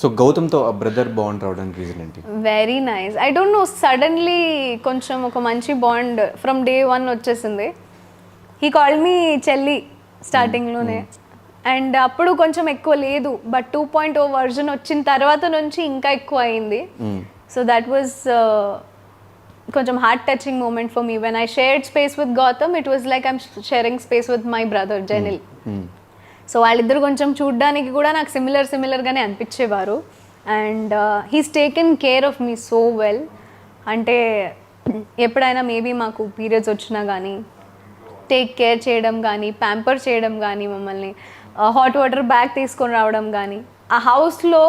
So గౌతమ్తో ఆ brother bond రావడానికి reason ఏంటి? Very nice. I don't know, suddenly కొంచెం ఒక మంచి బాండ్ ఫ్రమ్ డే 1 వచ్చేసింది. హీ కాల్డ్ మీ చెల్లి స్టార్టింగ్లోనే, అండ్ అప్పుడు కొంచెం ఎక్కువ లేదు, బట్ 2.0 వర్జన్ వచ్చిన తర్వాత నుంచి ఇంకా ఎక్కువ అయింది. సో దట్ వాజ్ కొంచెం heart touching moment for me. When I shared space with Gautam, it was like I'm sharing space with my brother Jenil. So వాళ్ళిద్దరు కొంచెం చూడ్డానికి కూడా నాకు సిమిలర్గానే అనిపించేవారు. And he's taken care of me so well. అంటే ఎప్పుడైనా మేబీ మాకు పీరియడ్స్ వచ్చినా కానీ టేక్ కేర్ చేయడం కానీ, ప్యాంపర్ చేయడం కానీ, మమ్మల్ని హాట్ వాటర్ బ్యాగ్ తీసుకొని రావడం కానీ, ఆ హౌస్లో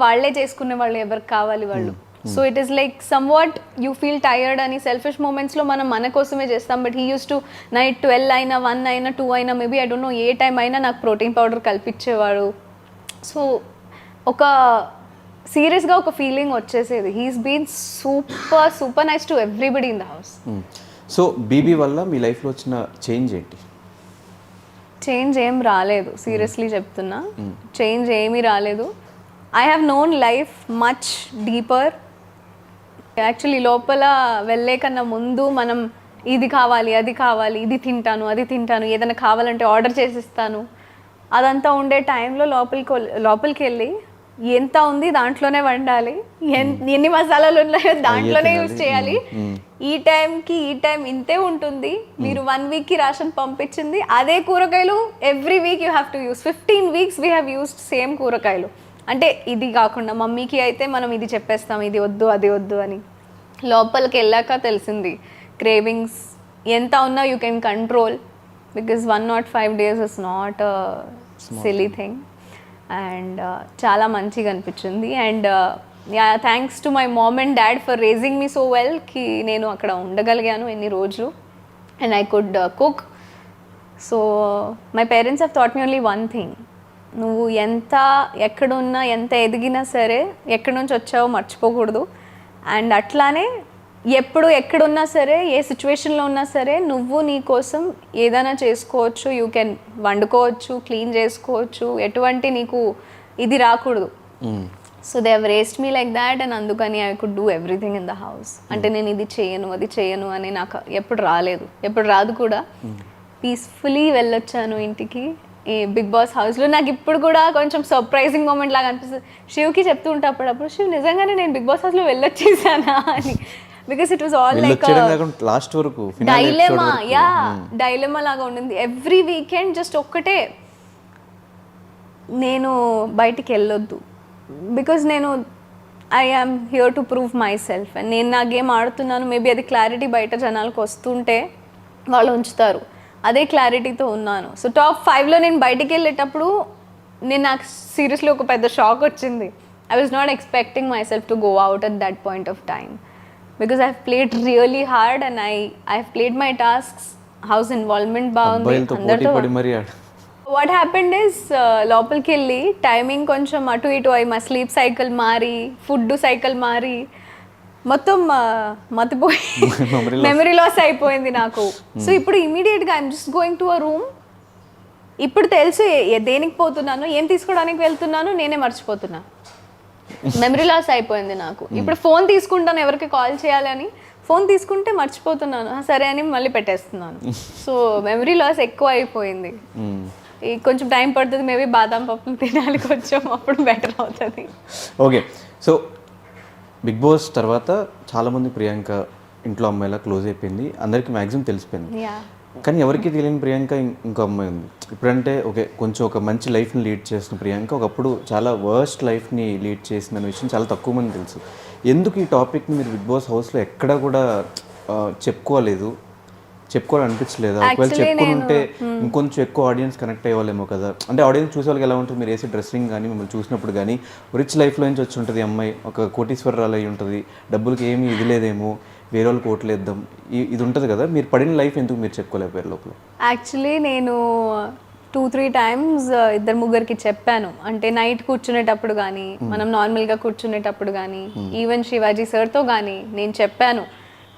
వాళ్ళే చేసుకునే వాళ్ళు, ఎవరికి కావాలి వాళ్ళు. So it is like some what you feel tired అని సెల్ఫిష్ మూమెంట్స్లో మనం మన కోసమే చేస్తాం. But he use to night 12 అయినా 1 అయినా 2 అయినా maybe I don't know A time అయినా నాకు ప్రోటీన్ పౌడర్ కల్పించేవాడు. సో ఒక సీరియస్గా ఒక ఫీలింగ్ వచ్చేసేది. He's been super nice to everybody in the house. So BB వల్ల మీ లైఫ్లో వచ్చిన చేంజ్ ఏంటి? చేంజ్ ఏం రాలేదు, సీరియస్లీ చెప్తున్నా. చేంజ్ ఏమీ రాలేదు. I have known life much deeper. Actually లోపల వెళ్ళే కన్నా ముందు మనం ఇది కావాలి, అది కావాలి, ఇది తింటాను, అది తింటాను, ఏదైనా కావాలంటే ఆర్డర్ చేసిస్తాను, అదంతా ఉండే టైంలో లోపలికి వెళ్ళి ఎంత ఉంది దాంట్లోనే వండాలి, ఎన్ని మసాలాలు ఉన్నాయో దాంట్లోనే యూజ్ చేయాలి, ఈ టైంకి ఈ టైం ఇంతే ఉంటుంది, మీరు 1 వీక్కి రేషన్ పంపించింది అదే కూరగాయలు every week you have to use. 15 weeks we have used same కూరగాయలు. అంటే ఇది కాకుండా మమ్మీకి అయితే మనం ఇది చెప్పేస్తాం, ఇది వద్దు అది వద్దు అని. లోపలికి వెళ్ళాక తెలిసింది క్రేవింగ్స్ ఎంత ఉన్నా you can control, because 105 days is not a silly thing. And చాలా మంచిగా అనిపించింది. And thanks to my mom and dad for raising me so well, కి నేను అక్కడ ఉండగలిగాను ఎన్ని రోజులు, and I could cook. So my parents have thought me only one thing, నువ్వు ఎక్కడున్నా ఎంత ఎదిగినా సరే ఎక్కడి నుంచి వచ్చావో మర్చిపోకూడదు. అండ్ అట్లానే ఎప్పుడు ఎక్కడున్నా సరే, ఏ సిచ్యువేషన్లో ఉన్నా సరే, నువ్వు నీ కోసం ఏదైనా చేసుకోవచ్చు, యూ కెన్ వండుకోవచ్చు, క్లీన్ చేసుకోవచ్చు, ఎటువంటి నీకు ఇది రాకూడదు. So they have raised me like that, and అందుకని I could do everything in the house. అంటే నేను ఇది చేయను అది చేయను అని నాకు ఎప్పుడు రాలేదు, ఎప్పుడు రాదు కూడా. పీస్ఫుల్లీ వెళ్ళొచ్చాను ఇంటికి ఈ బిగ్ బాస్ హౌస్లో. నాకు ఇప్పుడు కూడా కొంచెం సర్ప్రైజింగ్ మూమెంట్ లాగా అనిపిస్తుంది. శివ్కి చెప్తూ ఉంటా అప్పుడప్పుడు, శివ్ నిజంగానే నేను బిగ్ బాస్ హౌస్లో వెళ్ళొచ్చేసానా అని. Because it was all like last వరకు డైలెమా లాగా ఉండింది. ఎవ్రీ వీకెండ్ జస్ట్ ఒక్కటే, నేను బయటికి వెళ్ళొద్దు, బికాజ్ నేను I am here to prove myself. And నేను నా గేమ్ ఆడుతున్నాను, మేబీ అది క్లారిటీ బయట జనాలకు వస్తుంటే వాళ్ళు ఉంచుతారు, అదే క్లారిటీతో ఉన్నాను. సో టాప్ 5లో నేను బయటికి వెళ్ళేటప్పుడు నాకు సీరియస్లీ ఒక పెద్ద షాక్ వచ్చింది. I was not expecting my self to go out at that point of time, because I have played really hard and I have played my tasks. House involvement బాగుంది అందరితో. What happened is, లోపలికి వెళ్ళి timing కొంచెం అటు ఇటు అయ్యి, మా sleep cycle మారి, ఫుడ్ సైకిల్ మారి, మొత్తం మతిపోయి మెమరీ లాస్ అయిపోయింది నాకు. సో ఇప్పుడు ఇమీడియట్గా I'm just going to a room. ఇప్పుడు తెలుసు దేనికి పోతున్నాను, ఏం తీసుకోవడానికి వెళ్తున్నాను, నేనే మర్చిపోతున్నా. మెమరీ లాస్ అయిపోయింది నాకు. ఇప్పుడు ఫోన్ తీసుకుంటాను ఎవరికి కాల్ చేయాలని, ఫోన్ తీసుకుంటే మర్చిపోతున్నాను, సరే అని మళ్ళీ పెట్టేస్తున్నాను. సో మెమరీ లాస్ ఎక్కువ అయిపోయింది. కొంచెం టైం పడుతుంది, మేబీ బాదం పప్పులు తినాలి కొంచెం, అప్పుడు బెటర్ అవుతుంది. ఓకే, సో బిగ్ బాస్ తర్వాత చాలామంది ప్రియాంక ఇంట్లో అమ్మాయిలా క్లోజ్ అయిపోయింది, అందరికీ మ్యాక్సిమం తెలిసిపోయింది. కానీ ఎవరికి తెలియని ప్రియాంక ఇంకో అమ్మాయి ఉంది. ఇప్పుడంటే ఓకే, కొంచెం ఒక మంచి లైఫ్ని లీడ్ చేసిన ప్రియాంక ఒకప్పుడు చాలా వర్స్ట్ లైఫ్ని లీడ్ చేసిన విషయం చాలా తక్కువ మంది తెలుసు. ఎందుకు ఈ టాపిక్ని మీరు బిగ్ బాస్ హౌస్లో ఎక్కడా కూడా చెప్పుకోవాలనిపించలేదా? ఒకవేళ చెప్పుకుంటే ఇంకొంచెం ఎక్కువ ఆడియన్స్ కనెక్ట్ అయ్యేవాళ్ళేమో కదా. అంటే ఆడియన్స్ చూసే వాళ్ళకి ఎలా ఉంటుంది, మీరు వేసే డ్రెస్సింగ్ కానీ మిమ్మల్ని చూసినప్పుడు కానీ రిచ్ లైఫ్లో నుంచి వచ్చి ఉంటుంది అమ్మాయి, ఒక కోటీశ్వరరాలు అయి ఉంటుంది, డబ్బులకి ఏమీ ఇది లేదేమో, వేరే వాళ్ళకి ఓట్లేద్దాం, ఇది ఉంటుంది కదా. మీరు పడిన లైఫ్ ఎందుకు మీరు చెప్పుకోలేకపోయారు లోపల? యాక్చువల్లీ నేను 2-3 times 2-3 చెప్పాను. అంటే నైట్ కూర్చునేటప్పుడు కానీ, మనం నార్మల్గా కూర్చునేటప్పుడు కానీ, ఈవెన్ శివాజీ సార్తో కానీ నేను చెప్పాను,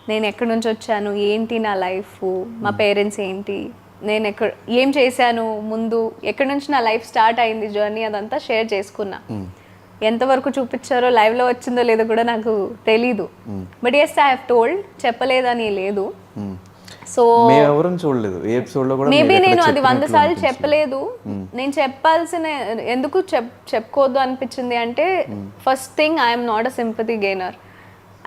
నేను ఎక్కడి నుంచి వచ్చాను, ఏంటి నా లైఫ్, మా పేరెంట్స్ ఏంటి, నేను ఏం చేశాను ముందు, ఎక్కడి నుంచి నా లైఫ్ స్టార్ట్ అయింది జర్నీ, అదంతా షేర్ చేసుకున్నా. ఎంతవరకు చూపించారో లైవ్లో వచ్చిందో లేదో కూడా నాకు తెలీదు. But yes I have told, చెప్పలేదని లేదు. సో మేము ఎవరూ చూడలేదు ఏ ఎపిసోడ్ లో కూడా. మేబీ నేను అది 100 సార్లు చెప్పలేదు. నేను చెప్పాల్సిన ఎందుకు చెప్పుకోవద్దు అనిపించింది అంటే, first thing I'm not a sympathy gainer.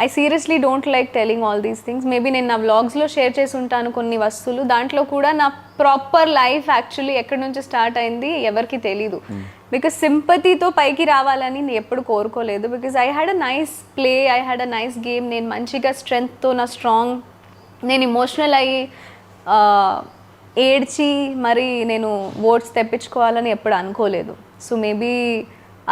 I seriously don't like telling all these things. Maybe నేను నా వ్లాగ్స్లో షేర్ చేసి ఉంటాను కొన్ని వస్తువులు, దాంట్లో కూడా నా ప్రాపర్ లైఫ్ యాక్చువల్లీ ఎక్కడి నుంచి స్టార్ట్ అయింది ఎవరికి తెలీదు. బికాస్ సింపతితో పైకి రావాలని నేను ఎప్పుడు కోరుకోలేదు. Because I had a nice play, I had a nice game. నేను మంచిగా స్ట్రెంగ్త్తో నా స్ట్రాంగ్, నేను ఇమోషనల్ అయ్యి ఏడ్చి మరి నేను ఓట్స్ తెప్పించుకోవాలని ఎప్పుడు అనుకోలేదు. సో మేబీ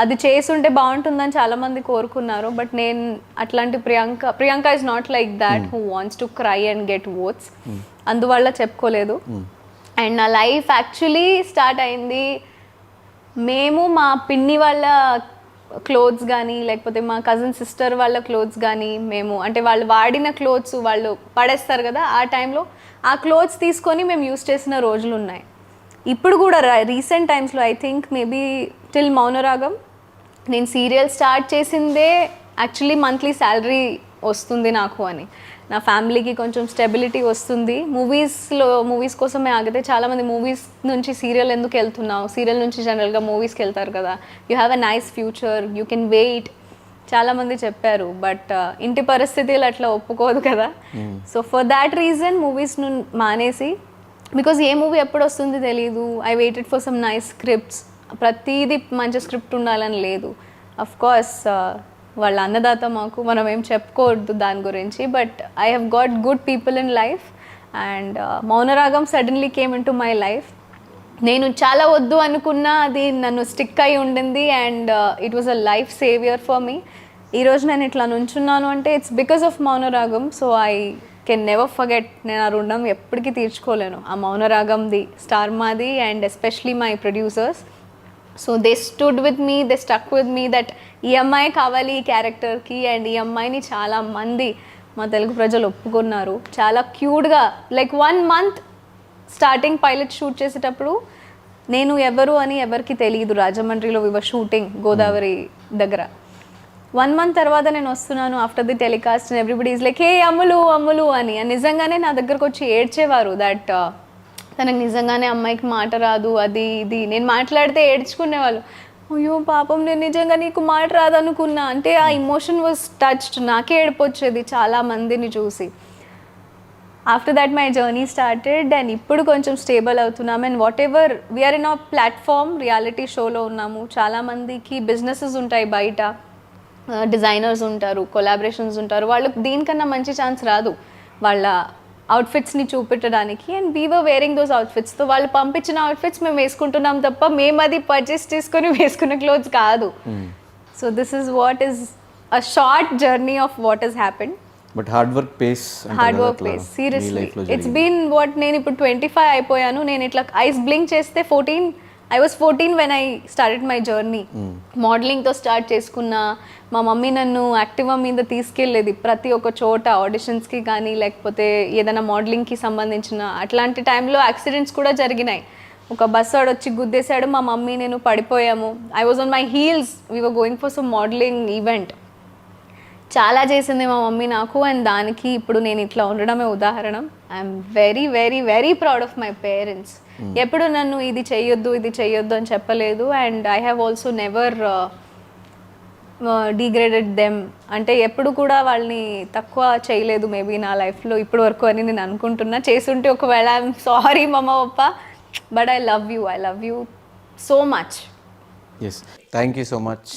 అది చేసుంటే బాగుంటుందని చాలామంది కోరుకున్నారు. బట్ నేను అట్లాంటి Priyanka is not like that who wants to cry and get oats. అందువల్ల చెప్పుకోలేదు. అండ్ నా లైఫ్ యాక్చువల్లీ స్టార్ట్ అయింది, మేము మా పిన్ని వాళ్ళ క్లోత్స్ కానీ లేకపోతే మా కజిన్ సిస్టర్ వాళ్ళ క్లోత్స్ కానీ మేము అంటే వాళ్ళు వాడిన క్లోత్స్ వాళ్ళు పడేస్తారు కదా, ఆ టైంలో ఆ క్లోత్స్ తీసుకొని మేము యూస్ చేసిన రోజులు ఉన్నాయి. ఇప్పుడు కూడా రీసెంట్ టైమ్స్లో I think maybe till Mounaragam నేను సీరియల్ స్టార్ట్ చేసిందే యాక్చువల్లీ మంత్లీ శాలరీ వస్తుంది నాకు అని, నా ఫ్యామిలీకి కొంచెం స్టెబిలిటీ వస్తుంది. మూవీస్ కోసమే ఆగితే చాలామంది మూవీస్ నుంచి సీరియల్ ఎందుకు వెళ్తున్నావు, సీరియల్ నుంచి జనరల్గా మూవీస్కి వెళ్తారు కదా, you have a nice future, you can wait, చాలామంది చెప్పారు. బట్ ఇంటి పరిస్థితులు అట్లా ఒప్పుకోదు కదా. So for that reason movies మానేసి, బికాజ్ ఏ మూవీ ఎప్పుడు వస్తుంది తెలీదు, I waited for some nice scripts. ప్రతిదీ మంచి స్క్రిప్ట్ ఉండాలని లేదు. అఫ్ కోర్స్ వాళ్ళ అన్నదాత మాకు, మనం ఏం చెప్పుకోవద్దు దాని గురించి. But I have got good people in life and Mounaragam suddenly came in to my life. నేను చాలా వద్దు అనుకున్నా అది నన్ను స్టిక్ అయి ఉండింది and it was a life saviour for me. ఈరోజు నేను ఇట్లా నుంచున్నాను అంటే it's because of Mounaragam. So I can never forget. నేను ఆ రుణం ఎప్పటికీ తీర్చుకోలేను. ఆ మౌనరాగంది, స్టార్ మాది and especially my producers. So they stood with me, they stuck with me that ఈ అమ్మాయి కావాలి ఈ క్యారెక్టర్కి. అండ్ ఈ అమ్మాయిని చాలా మంది మా తెలుగు ప్రజలు ఒప్పుకున్నారు. చాలా క్యూట్గా like 1 month starting pilot shoot చేసేటప్పుడు నేను ఎవరు అని ఎవరికి తెలియదు. రాజమండ్రిలో వివర్ షూటింగ్ గోదావరి దగ్గర. 1 month తర్వాత నేను వస్తున్నాను after the telecast and everybody is like hey Ammulu Ammulu అని. నిజంగానే నా దగ్గరకు వచ్చి ఏడ్చేవారు దట్ తనకు నిజంగానే అమ్మాయికి మాట రాదు అది ఇది. నేను మాట్లాడితే ఏడ్చుకునేవాళ్ళు, అయ్యో పాపం నేను నిజంగా నీకు మాట రాదు అనుకున్నా. అంటే ఆ ఇమోషన్ వాజ్ టచ్డ్. నాకే ఏడుపు వచ్చేది చాలా మందిని చూసి. After that my journey started and ఇప్పుడు కొంచెం స్టేబుల్ అవుతున్నాం. And whatever we are in a platform, reality షోలో ఉన్నాము. చాలామందికి బిజినెసెస్ ఉంటాయి బయట, డిజైనర్స్ ఉంటారు, కొలాబరేషన్స్ ఉంటారు. వాళ్ళకి దీనికన్నా మంచి ఛాన్స్ రాదు వాళ్ళ అవుట్ఫిట్స్ని చూపెట్టడానికి. And we were wearing those అవుట్ఫిట్స్తో వాళ్ళు పంపించిన అవుట్ఫిట్స్ మేము వేసుకుంటున్నాం తప్ప మేము అది పర్చేస్ చేసుకొని వేసుకున్న క్లోత్స్ కాదు. So this is what is a short journey of what is happened. But hard work pays seriously it's been what. నేను ఇప్పుడు 25 అయిపోయాను. నేను ఇట్లా ఐస్ బ్లింక్ చేస్తే 14. I was 14 when I started my journey. మోడలింగ్తో స్టార్ట్ చేసుకున్నా. మా మమ్మీ నన్ను యాక్టివా మీద తీసుకెళ్ళేది ప్రతి ఒక్క చోట, ఆడిషన్స్కి కానీ లేకపోతే ఏదైనా మోడలింగ్కి సంబంధించిన. అట్లాంటి టైంలో యాక్సిడెంట్స్ కూడా జరిగినాయి. ఒక బస్ వాడు వచ్చి గుద్దేశాడు, మా మమ్మీ నేను పడిపోయాము. I was on my heels, we were going for some modelling event. చాలా చేసింది మా మమ్మీ నాకు. అండ్ దానికి ఇప్పుడు నేను ఇట్లా ఉండడమే ఉదాహరణ. I'm very very very proud of my parents. ఎప్పుడు నన్ను ఇది చెయ్యొద్దు ఇది చెయ్యొద్దు అని చెప్పలేదు. And I have also never degraded them. అంటే ఎప్పుడు కూడా వాళ్ళని తక్కువ చేయలేదు మేబీ నా లైఫ్లో ఇప్పటి వరకు అని నేను అనుకుంటున్నా. చేసుంటే ఒకవేళ I'm sorry mamma pappa, but I love you so much. Yes, thank you so much.